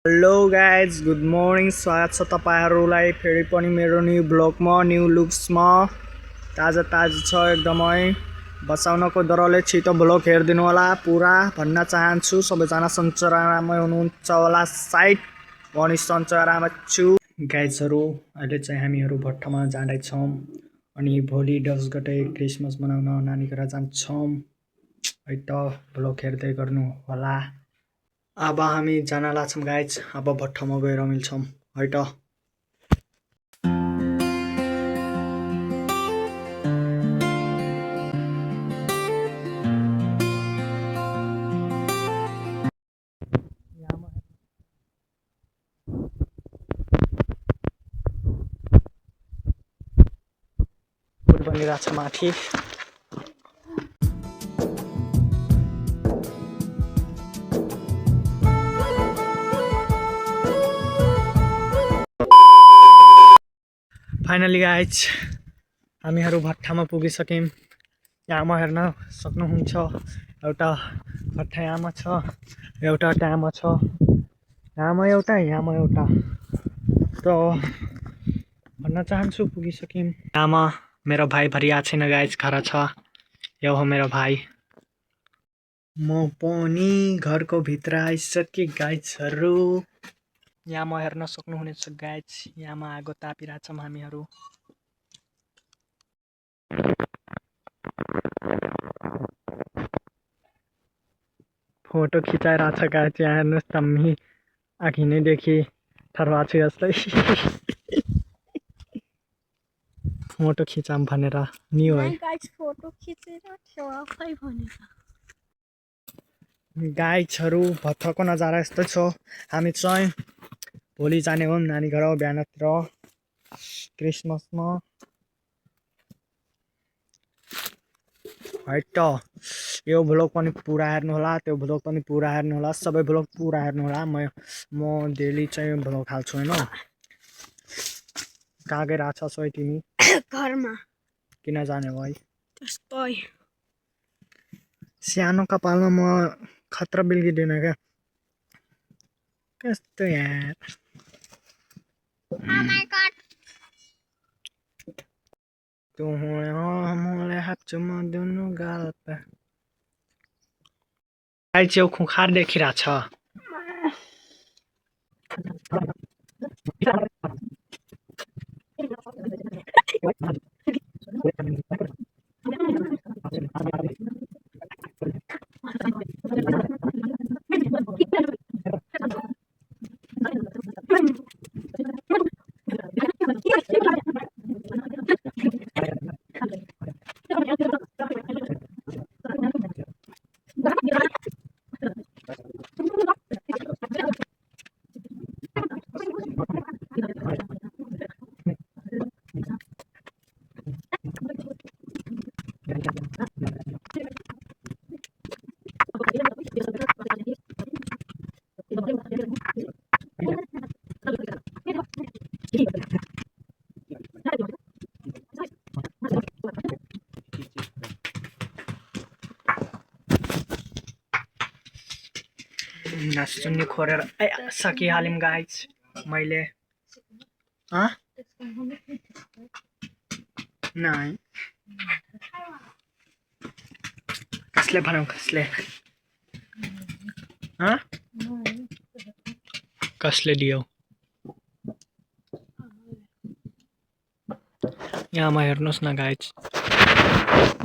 Hello guys good morning स्वागत छ तपाईहरुलाई फेरि पनि मेरो न्यू ब्लगमा न्यू लुक्समा ताजा छ एकदमै बसाउनको डरले छिटो ब्लग हेरिदिनु होला पुरा भन्न चाहन्छु सबैजना सञ्चरामा हुनुहुन्छ होला साइड पनि सञ्चरामा छु गाइजहरु अहिले चाहिँ हामीहरु भट्टामा जाँदै छौं अनि भोलि 10 गते क्रिसमस मनाउन नानी घर जान्छौं है त ब्लग हेर्दै गर्नु होला। अब हामी जान लाग्छौं गाइज अब भट्टामा गएर मिल्छौं है त। बनिरहेको छ माथि फाइनली गाइज हामीहरु भट्टामा पुगिसक्यौं। यहाँमा हेर्न सक्नुहुन्छ एउटा भट्टा यहाँमा छ एउटा त्यहाँमा छ यहाँमा एउटा त भन्न चाहन्छु पुगिसक्यौं। यहाँमा मेरो भाइ भरिया छैन गाइज खरा छ यो हो मेरो भाइ। म पनि घरको भित्र आइसके गाइजहरु यहाँमा हेर्न सक्नुहुनेछ गाइज यहाँमा आगो तापिरहेछौं हामीहरु। फोटो खिचाइरहेछ गाइज यहाँ हेर्नुस् तम्मी आखि नै देखि थर्वा छु जस्तै फोटो खिचाम भनेर न्यू है गाइज फोटो खिचेर ठेवाफै भनेर गाइजहरु भट्टाको नजारा यस्तो छ। हामी चाहिँ भोलि जाने हो नानी घर बिहानतिर क्रिसमसमा है त। यो भ्लग पनि पुरा हेर्नु होला त्यो भ्लग पनि पुरा हेर्नु होला सबै भ्लग पुरा हेर्नु होला। म डेली चाहिँ भ्लग हाल्छु हैन। कहाँ गइरहेछस् है तिमी? घरमा। किन जाने भाइ? त्यस्तै सानो कपालमा म खतरा बिल्किदिन क्या कस्तो यार। Oh my god तँ मलाई हाप्चुमा दुनु गाल पे गाइज यो खुखार देखिरहेछ। नास्टुन्नी खोरेर सकिहाल्यौं गाइज मैले नाइ कसले भनौ कसले दियो यहाँमा हेर्नुस् न गाइज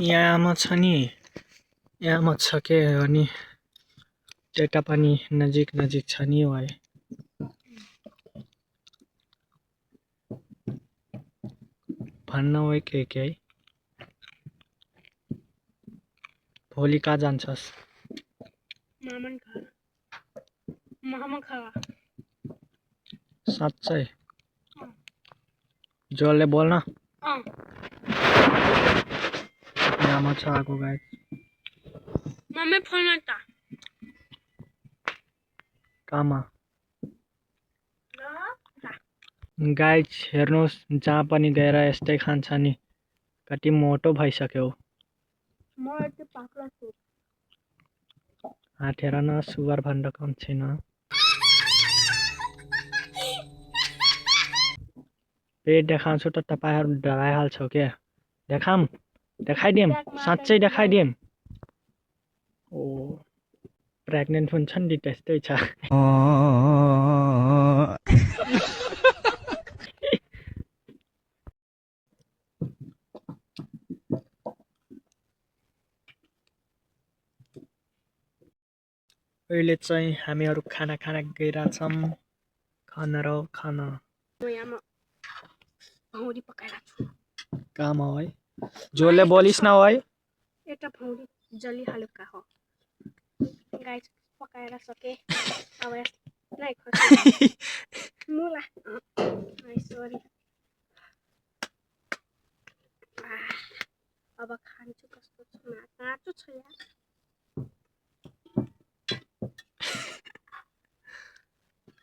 यहाँमा छ नि यहाँमा छ के अनि त्यता पनि नजिक छ नि भाइ। भन्न हो के भोलि कहाँ जान्छस्? मामा खावा साँच्चै जोडले बोल्न यहाँमा छ आगो गाइज। मम्मी फोन आता कामा गाइज हेर्नुस् जहाँ पनि गएर यस्तै खान्छ नि कति मोटो भइसक्यो। म यति पाक्ला छु हात हेर न सुगर भन्दा कम छैन। पेट देखाउँछु त तपाईँहरू डराइहाल्छौ के देखाइदिउँ साँच्चै देखाइदिउँ ओ प्रेग्नेन्ट हुन्छ नि त्यस्तै छ अहिले चाहिँ हामीहरू खाना खान गइरहेछौँ खाना म यहाँ भौरी पकाइरहेको छु काम हो है जोले बोलिस् न है एउटा भौरी जलिहाल्यो का हो गाइस पकाएर सके अब नै खसी मुला सरी अब खान्छु कस्तो छ काँचो छ यार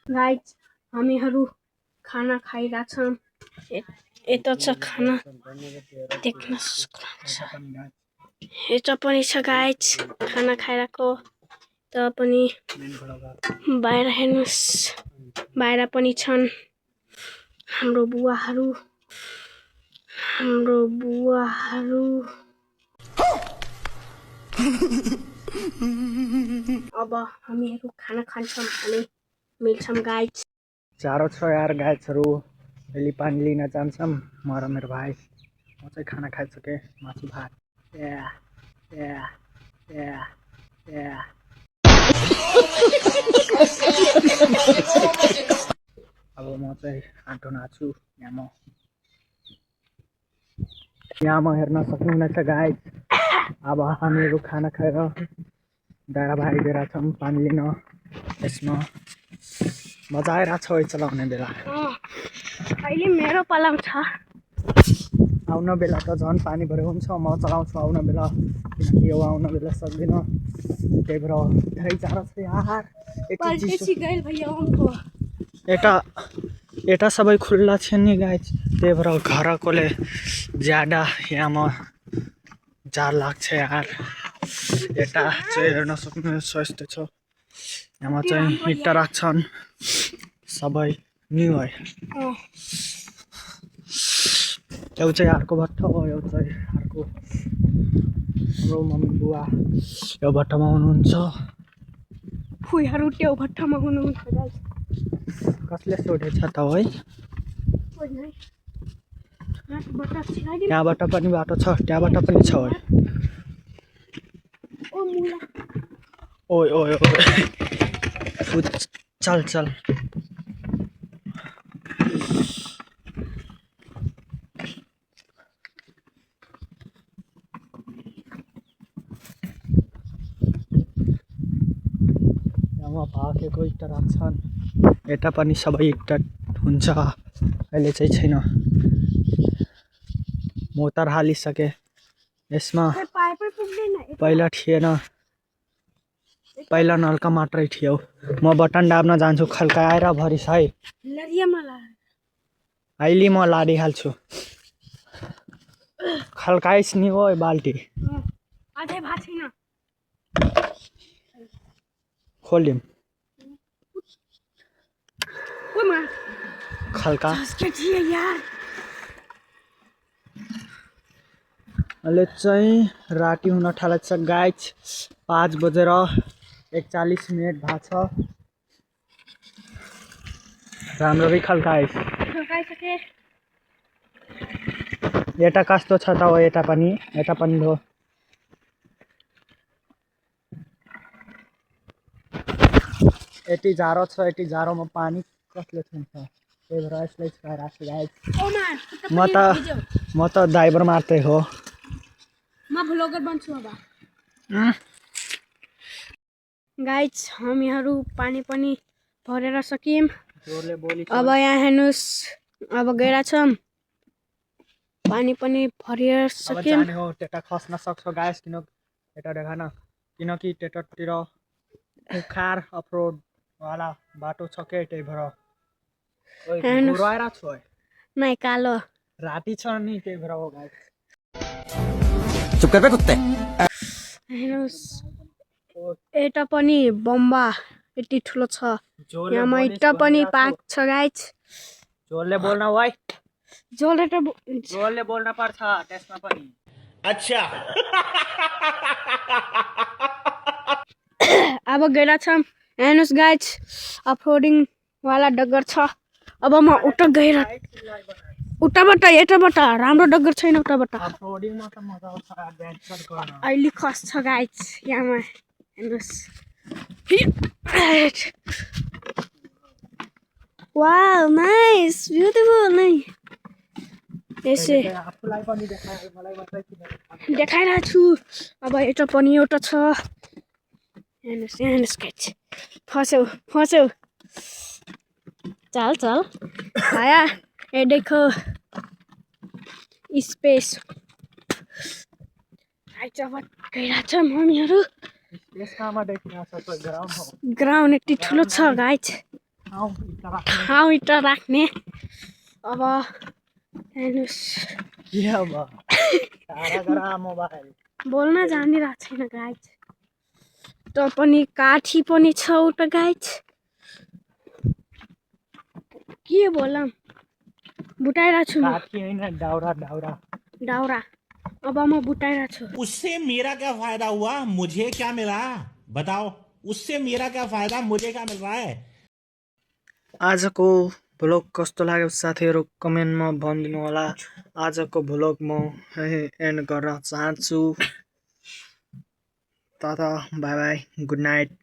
गाइस हामीहरू खाना खाइरहेछौँ यता छ खाना देख्न सक्नुहुन्छ यता पनि छ गाइस खाना खाइरहेको त पनि बाहिर हेर्नुहोस् बाहिर पनि छन् हाम्रो बुवाहरू अब हामीहरू खाना खान्छौँ अनि मिल्छौँ गाइस जाडो छ यार गाइसहरू अहिले पानी लिन जान्छौँ म र मेरो भाइ म चाहिँ खाना खाइसकेँ मासु भात अब म चाहिँ आँटो नाच्छु यहाँ म हेर्न सक्नुहुनेछ गाइस अब हामीहरू खाना खाएर धारावाहिक गएर छौँ पानी लिन यसमा मजा आइरहेको छ है चलाउने बेला अहिले मेरो पलाउ छ आउन बेला त झन् पानी भरे हुन्छ म चलाउँछु आउन बेला किनकि यो आउन बेला सक्दिनँ त्यही भएर धेरै जाडो छ यार एटा सबै खुल्ला छ नि गाइस त्यही भएर घरकोले ज्यादा यहाँ जाड लाग्छ यार यता चाहिँ हेर्न सक्नुहुन्छ यस्तो छ यहाँ चाहिँ हिटर राख्छन् सबै न्यू है यो चाहिँ अर्को भट्ट हो यो चाहिँ अर्को हाम्रो मम्मी बुवा यो भट्टमा हुनुहुन्छ फुइहरू त्यो भट्टमा हुनुहुन्छ गाइस कसले सोधेछ त है त्यहाँबाट पनि बाटो छ त्यहाँबाट पनि छ है ओइ ओइ ओइ चल चल भागेको इट्टा राख्छन् यता पनि सबै इट्टा हुन्छ अहिले चाहिँ छैन मोटर हालिसके यसमा पहिला थिएन पहिला नल्का मात्रै थियो म बटन दाब्न जान्छु खल्काएर भरिस है अहिले म लाडिहाल्छु खल्काइस् नि हो बाल्टी खोल्यौँ खल्का अहिले चाहिँ राति हुन थालेको छ गाइस 5:41 भएको छ राम्ररी खल्काइस् यता कस्तो छ त हो यता पनि हो यति जाडो छ यति जाडोमा पानी कसले छुन्छ त्यही भएर यसलाई छुवाइरहेको छु गाइस म त ड्राइभर मात्रै हो म भ्लगर बन्छु अब गाइस हामीहरू पानी पनि भरेर सक्यौँ अब यहाँ हेर्नुहोस् अब गएर छौँ पानी पनि भरेर सक्यौँ हो त्यता खस्न सक्छ गाइस किनकि त्यतातिर उखार अफरोड वाला बाटो छ के त्यही भएर नै कालो राति छ नि त्यही भएर हो गाइस चुप कर बे कुत्ते हेर्नुहोस् यता पनि बम्बा यति ठुलो छ यहाँ इट्टा पनि पाक छ गाइस जोरले बोल्न भाइ जोलेटर जोडले बोल्न पर्छ त्यसमा पनि अब गइरहेको छ हेर्नुहोस् गाइज अफरोडिङ वाला डगर छ अब म उता गएर उताबाट यताबाट राम्रो डगर छैन उताबाट अफरोडिङमा त मजा आउँछ एडभेन्चर गर्न अहिले खस्छ गाइज यहाँमा हेर्नुहोस् वाउ नाइस ब्युटिफुल नै यसै आफूलाई पनि देखाए मलाई मात्रै किन देखाइरहेको छु अब यता पनि एउटा छ हेर्नुहोस् गाइज फस्यौ चल आया ये देखो स्पेस आइज अब गइरहेको छ मम्मीहरू यसमा देख्न सक्छ ग्राउन्ड हो ग्राउन्ड यति ठुलो छ गाइज ठाउँ इटा राख्ने अब हेर्नुहोस् के अब टाढा गरा मोबाइल बोल्न जानिरहेको छैन गाइज त पनि काठी पनि छ उता गाइज के बोलम बुटाइरहेको छु म काठी हैन दाउरा दाउरा अब म बुटाइरहेको छु उससे मेरा क्या फायदा हुआ मुझे क्या मिला बताओ उससे मेरा क्या फायदा मुझे क्या मिल रहा है आजको भ्लग कस्तो लाग्यो साथीहरू कमेन्टमा भनिदिनु होला आजको भ्लग म एन्ड गर्न चाहन्छु त बाई बाई गुड नाइट